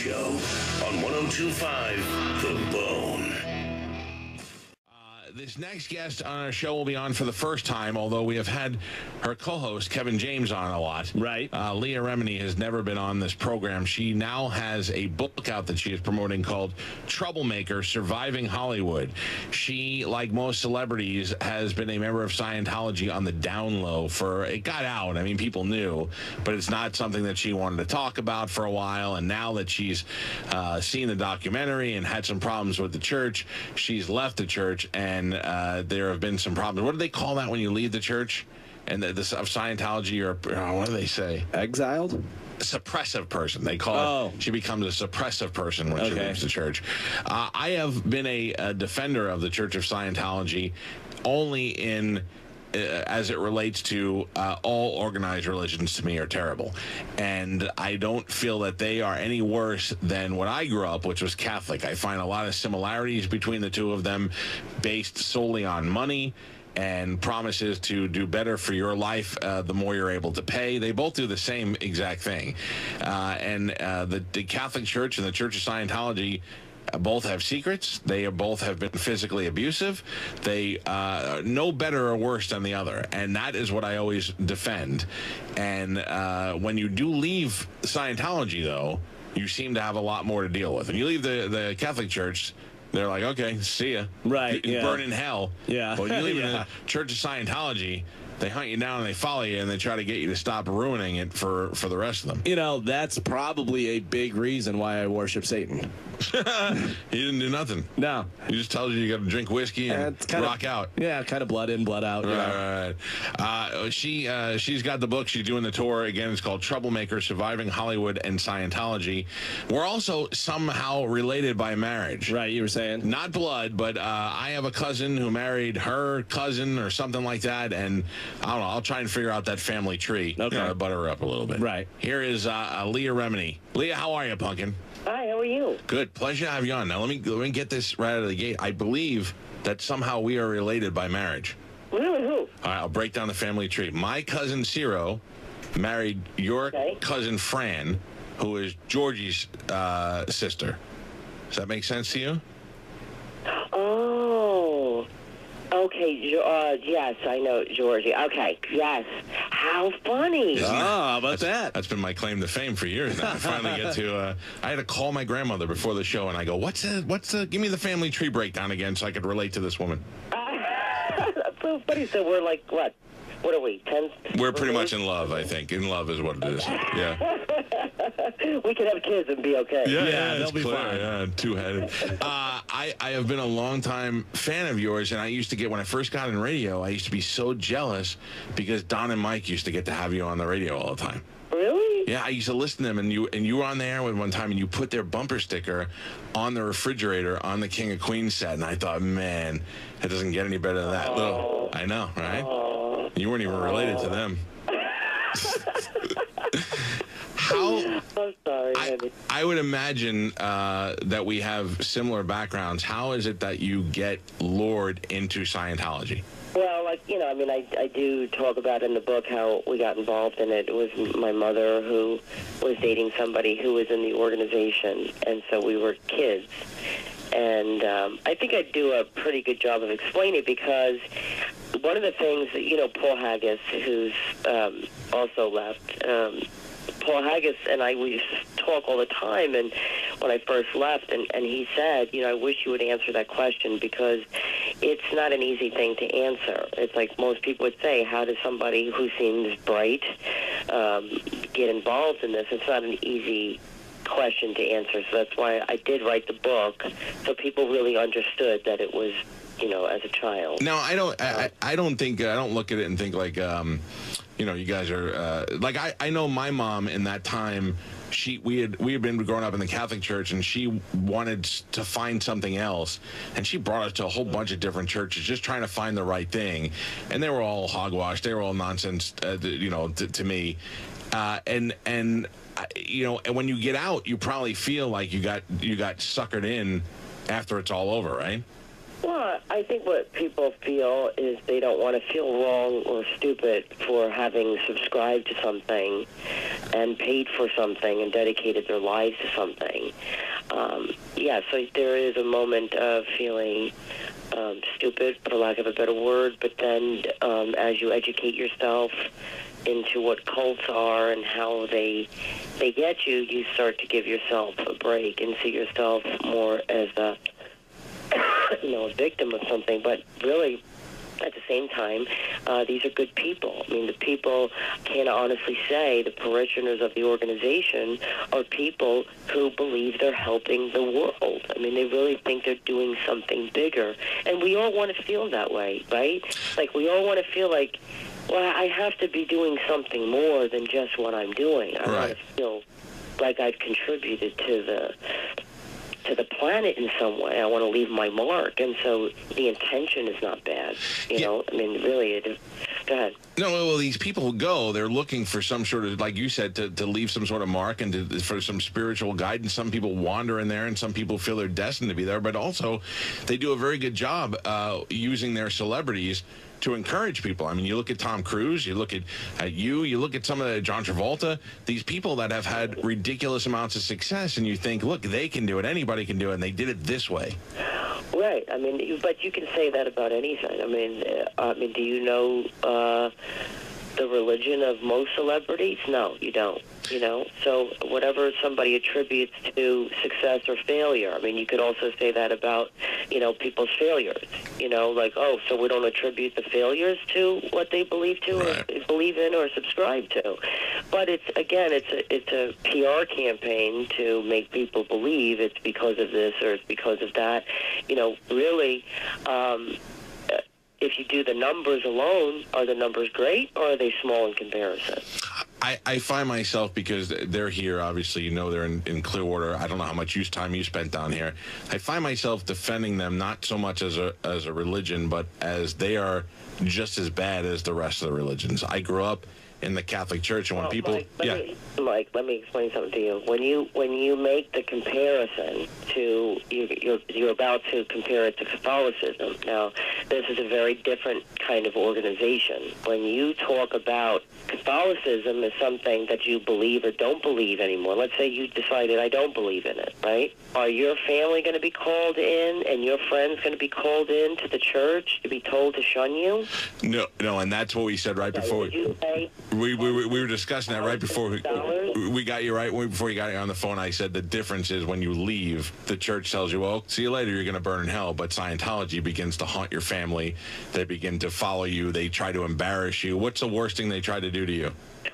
Show on 102.5 The Bone. This next guest on our show will be on for the first time, although we have had her co-host, Kevin James, on a lot. Right. Leah Remini has never been on this program. She now has a book out that she is promoting called Troublemaker, Surviving Hollywood. She, like most celebrities, has been a member of Scientology on the down low it got out. I mean, people knew, but it's not something that she wanted to talk about for a while. And now that she's seen the documentary and had some problems with the church, she's left the church, and there have been some problems. What do they call that when you leave the church? And of Scientology, or what do they say? Exiled? Suppressive person. They call it. She becomes a suppressive person when she leaves the church. I have been a defender of the Church of Scientology only in as it relates to all organized religions. To me, are terrible, and I don't feel that they are any worse than when I grew up, which was Catholic. I find a lot of similarities between the two of them, based solely on money and promises to do better for your life the more you're able to pay. They both do the same exact thing, and the Catholic Church and the Church of Scientology both have secrets. They both have been physically abusive. They no better or worse than the other, and that is what I always defend. And when you do leave Scientology, though, you seem to have a lot more to deal with. When you leave the Catholic Church, they're like, okay, see ya. Right. You burn in hell. Yeah. Well, you leave in the Church of Scientology, they hunt you down and they follow you, and they try to get you to stop ruining it for the rest of them. You know, that's probably a big reason why I worship Satan. He didn't do nothing. No. He just tells you got to drink whiskey and rock out. Yeah, kind of blood in, blood out. Right. She's got the book. She's doing the tour. Again, it's called Troublemaker, Surviving Hollywood and Scientology. We're also somehow related by marriage. Right, you were saying? Not blood, but I have a cousin who married her cousin or something like that, and I don't know. I'll try and figure out that family tree. Okay. Butter her up a little bit. Right. Here is Leah Remini. Leah, how are you, Pumpkin? Hi, how are you? Good. Pleasure to have you on. Now, let me get this right out of the gate. I believe that somehow we are related by marriage. Really, who? All right, I'll break down the family tree. My cousin Ciro married your cousin Fran, who is Georgie's sister. Does that make sense to you? Oh. Okay, yes, I know Georgie. Okay, yes. How funny. How about that? That's been my claim to fame for years now. I finally get to, I had to call my grandmother before the show, and I go, give me the family tree breakdown again so I could relate to this woman. That's so funny. So we're like, what? What are we, 10? We're pretty much in love, I think. In love is what it is. Yeah. We could have kids and be okay. Yeah, they'll be fine. Yeah, two-headed. I have been a long-time fan of yours, and I used to get, when I first got in radio, I used to be so jealous because Don and Mike used to get to have you on the radio all the time. Really? Yeah, I used to listen to them, and you were on the air with one time, and you put their bumper sticker on the refrigerator on the King of Queens set, and I thought, man, it doesn't get any better than that. Little, I know, right? You weren't even related to them. How? I'm sorry. I would imagine that we have similar backgrounds. How is it that you get lured into Scientology? Well, I do talk about in the book how we got involved in it. It was my mother who was dating somebody who was in the organization, and so we were kids. And I think I do a pretty good job of explaining it because one of the things that, Paul Haggis, who's also left, Paul Haggis and I, we used to talk all the time, and when I first left, and he said, I wish you would answer that question because it's not an easy thing to answer. It's like most people would say, how does somebody who seems bright get involved in this? It's not an easy question to answer, so that's why I did write the book, so people really understood that it was, as a child. No, I don't look at it and think like, you guys are, I know my mom in that time, we had been growing up in the Catholic Church, and she wanted to find something else, and she brought us to a whole bunch of different churches just trying to find the right thing, and they were all hogwash, they were all nonsense, to me, and when you get out, you probably feel like you got suckered in after it's all over, right? Well, I think what people feel is they don't want to feel wrong or stupid for having subscribed to something and paid for something and dedicated their lives to something. So there is a moment of feeling stupid, for lack of a better word, but then as you educate yourself into what cults are and how they get you, you start to give yourself a break and see yourself more as a a victim of something. But really, at the same time, these are good people. I mean, the people, can honestly say, the parishioners of the organization are people who believe they're helping the world. I mean, they really think they're doing something bigger. And we all want to feel that way, right? Like, we all want to feel like, well, I have to be doing something more than just what I'm doing. I want to feel like I've contributed to the planet in some way. I want to leave my mark, and so the intention is not bad. You know, I mean, really, go ahead. No, well, these people go, they're looking for some sort of, like you said, to leave some sort of mark and for some spiritual guidance. Some people wander in there, and some people feel they're destined to be there, but also they do a very good job using their celebrities to encourage people. I mean, you look at Tom Cruise, you look at you look at some of the John Travolta, these people that have had ridiculous amounts of success, and you think, look, they can do it, anybody can do it, and they did it this way. Right. I mean, but you can say that about anything. I mean, do you know the religion of most celebrities? No, you don't. You know, so whatever somebody attributes to success or failure, I mean, you could also say that about, people's failures. Like, oh, so we don't attribute the failures to what they believe to or believe in or subscribe to. But it's a PR campaign to make people believe it's because of this or it's because of that. Really, if you do the numbers alone, are the numbers great or are they small in comparison? I find myself, because they're here, obviously, they're in Clearwater. I don't know how much time you spent down here. I find myself defending them not so much as a religion, but as they are just as bad as the rest of the religions. I grew up in the Catholic Church, and when people... Mike, let me explain something to you. When you make the comparison to... You're about to compare it to Catholicism. Now, this is a very different kind of organization. When you talk about Catholicism as something that you believe or don't believe anymore, let's say you decided I don't believe in it, right? Are your family going to be called in and your friends going to be called in to the church to be told to shun you? No, and that's what we said right before. We were discussing that right before we got you before you got on the phone. I said the difference is when you leave, the church tells you, well, see you later, you're going to burn in hell. But Scientology begins to haunt your family. They begin to follow you. They try to embarrass you. What's the worst thing they try to do to you?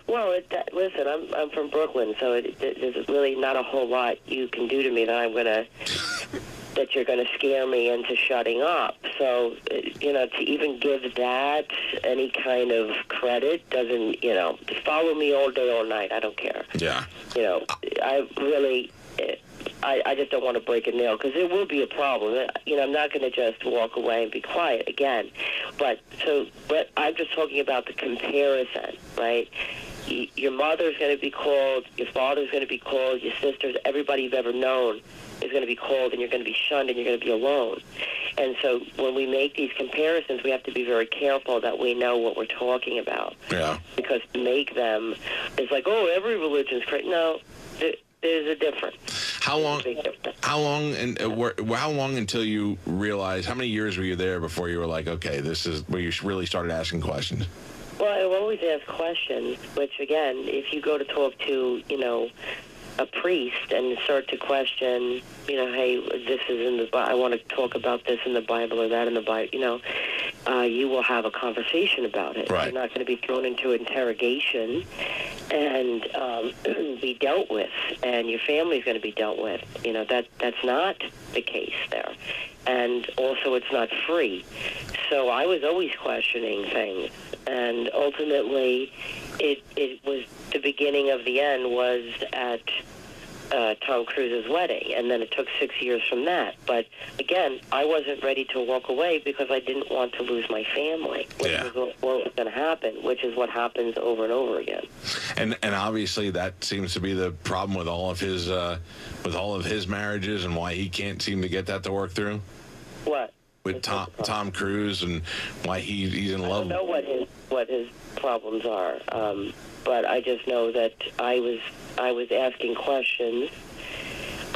Well, listen, I'm from Brooklyn, so there's really not a whole lot you can do to me that you're going to scare me into shutting up. So, to even give that any kind of credit doesn't, just follow me all day, all night. I don't care. Yeah. I really... I just don't want to break a nail because there will be a problem. I'm not going to just walk away and be quiet again. But I'm just talking about the comparison, right? Your mother's going to be called, your father's going to be called, your sisters, everybody you've ever known is going to be called, and you're going to be shunned, and you're going to be alone. And so when we make these comparisons, we have to be very careful that we know what we're talking about. Yeah. Because to make them, it's like, oh, every religion's great. No, there's a difference. How long until you realized, how many years were you there before you were like, okay, this is where you really started asking questions? Well, I always ask questions, which, again, if you go to talk to, a priest and start to question, hey, this is in the Bible, I want to talk about this in the Bible or that in the Bible, you will have a conversation about it. Right. You're not going to be thrown into interrogation and be dealt with, and your family's going to be dealt with. That's not the case there. And also, it's not free. So I was always questioning things, and ultimately, it was the beginning of the end was at Tom Cruise's wedding, and then it took 6 years from that. But again, I wasn't ready to walk away because I didn't want to lose my family, which was what was going to happen, which is what happens over and over again. And obviously, that seems to be the problem with all of his marriages, and why he can't seem to get that to work through. What? with Tom Cruise and why he's in love. I don't know what his problems are, but I just know that I was asking questions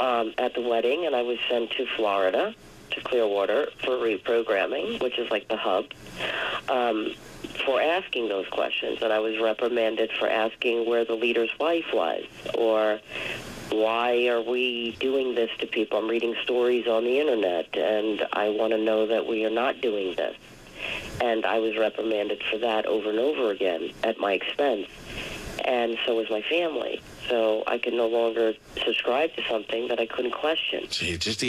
at the wedding, and I was sent to Florida, to Clearwater, for reprogramming, which is like the hub, for asking those questions. And I was reprimanded for asking where the leader's wife was, or why are we doing this to people? I'm reading stories on the internet, and I want to know that we are not doing this. And I was reprimanded for that over and over again at my expense. And so was my family. So I could no longer subscribe to something that I couldn't question. See, just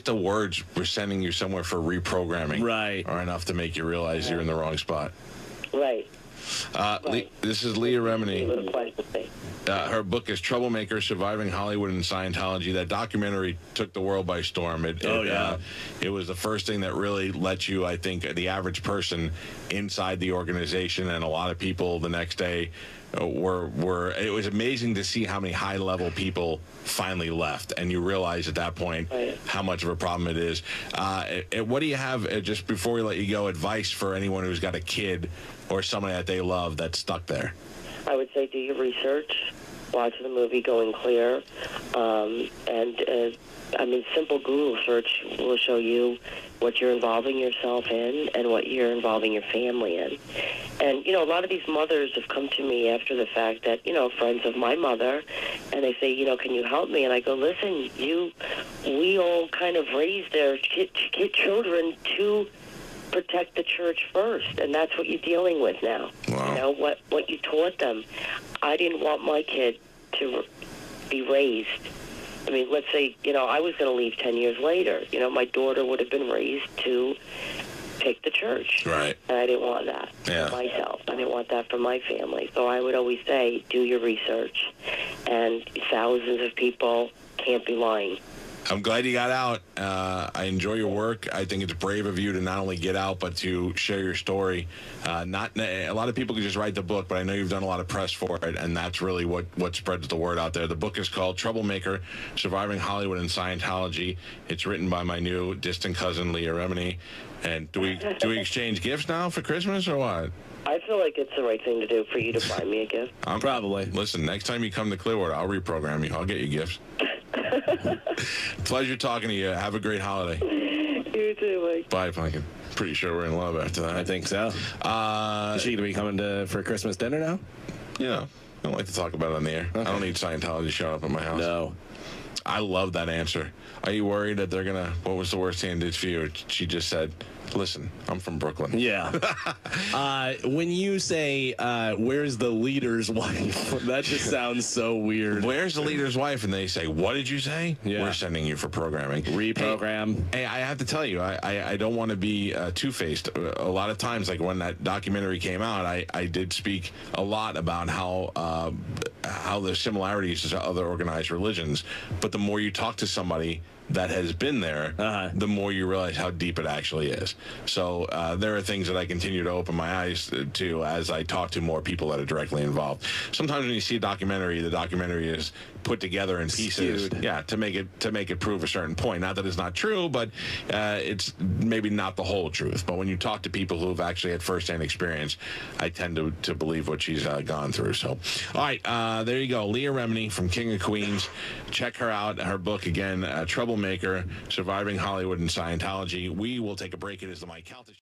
the words we're sending you somewhere for reprogramming are enough to make you realize you're in the wrong spot. Right. This is Leah Remini. Little question thing. Her book is Troublemaker, Surviving Hollywood and Scientology. That documentary took the world by storm. It was the first thing that really let you, I think, the average person inside the organization, and a lot of people the next day were it was amazing to see how many high-level people finally left, and you realize at that point how much of a problem it is. What do you have, just before we let you go, advice for anyone who's got a kid or somebody that they love that's stuck there? I would say do your research, watch the movie Going Clear, simple Google search will show you what you're involving yourself in and what you're involving your family in. And, a lot of these mothers have come to me after the fact that, friends of my mother, and they say, can you help me? And I go, listen, we all kind of raised their children to protect the church first, and that's what you're dealing with now. Wow. What you taught them. I didn't want my kid to be raised. I mean, let's say, I was going to leave 10 years later. My daughter would have been raised to pick the church. Right. And I didn't want that for myself. I didn't want that for my family. So I would always say, do your research. And thousands of people can't be lying. I'm glad you got out. I enjoy your work. I think it's brave of you to not only get out, but to share your story. A lot of people can just write the book, but I know you've done a lot of press for it, and that's really what spreads the word out there. The book is called Troublemaker, Surviving Hollywood and Scientology. It's written by my new distant cousin, Leah Remini. And do we exchange gifts now for Christmas or what? I feel like it's the right thing to do for you to buy me a gift. Probably. Listen, next time you come to Clearwater, I'll reprogram you. I'll get you gifts. Pleasure talking to you. Have a great holiday. You too, Mike. Bye, Pumpkin. Pretty sure we're in love after that. I think so. Is she going to be coming for Christmas dinner now? I don't like to talk about it on the air. Okay. I don't need Scientology showing up at my house. No. I love that answer. Are you worried that they're going to, what was the worst thing they did for you? She just said, listen, I'm from Brooklyn. Yeah. When you say, where's the leader's wife? That just sounds so weird. Where's the leader's wife? And they say, what did you say? Yeah. We're sending you for programming. Reprogram. Hey, I have to tell you, I don't want to be two-faced. A lot of times, like when that documentary came out, I did speak a lot about how there's similarities to other organized religions. But the more you talk to somebody that has been there, the more you realize how deep it actually is. So there are things that I continue to open my eyes to as I talk to more people that are directly involved. Sometimes when you see a documentary, the documentary is put together in pieces, to make it prove a certain point. Not that it's not true, but it's maybe not the whole truth. But when you talk to people who have actually had firsthand experience, I tend to believe what she's gone through. So, all right, there you go. Leah Remini from King of Queens. Check her out. Her book again, Troublemaker, Surviving Hollywood and Scientology. We will take a break. It is the Calta.